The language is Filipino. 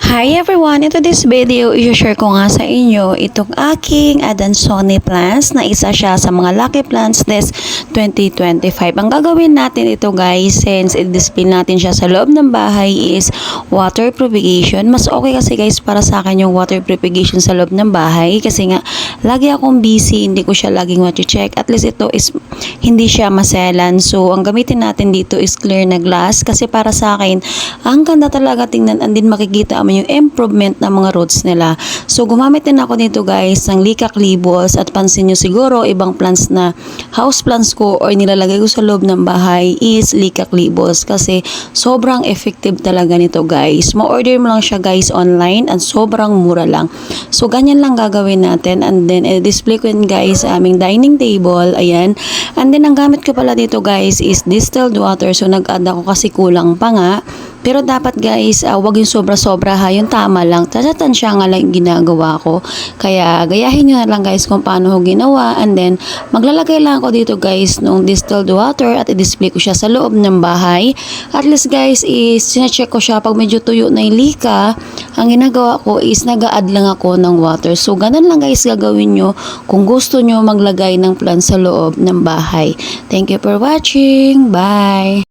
Hi everyone! In today's video, i-share ko nga sa inyo itong aking Adansonii plants na isa siya sa mga Lucky Plants Des 2025. Ang gagawin natin ito guys, since i-display natin siya sa loob ng bahay is water propagation. Mas okay kasi guys para sa akin yung water propagation sa loob ng bahay kasi nga lagi akong busy, hindi ko siya laging check. At least ito is hindi siya maselan. So ang gamitin natin dito is clear na glass kasi para sa akin, ang ganda talaga tingnan and din makikita mo yung improvement ng mga roots nila. So gumamit din ako nito guys ng Lika Clibos at pansin nyo siguro ibang plants na house plants ko or nilalagay ko sa loob ng bahay is Lika Clibos kasi sobrang effective talaga nito guys. Ma-order mo lang siya guys online and sobrang mura lang. So ganyan lang gagawin natin and then display ko yun guys sa aming dining table. Ayan. And then ang gamit ko pala dito guys is distilled water. So nag-add ako kasi kulang pa nga. Pero dapat guys, wag yung sobra-sobra ha, yung tama lang. Tansya nga lang ginagawa ko. Kaya gayahin nyo na lang guys kung paano ko ginawa. And then, maglalagay lang ako dito guys nung distilled water at i-display ko siya sa loob ng bahay. At least guys, is sinecheck ko siya pag medyo tuyo na yung lika. Ang ginagawa ko is nag-a-add lang ako ng water. So, ganun lang guys gagawin nyo kung gusto nyo maglagay ng plant sa loob ng bahay. Thank you for watching. Bye!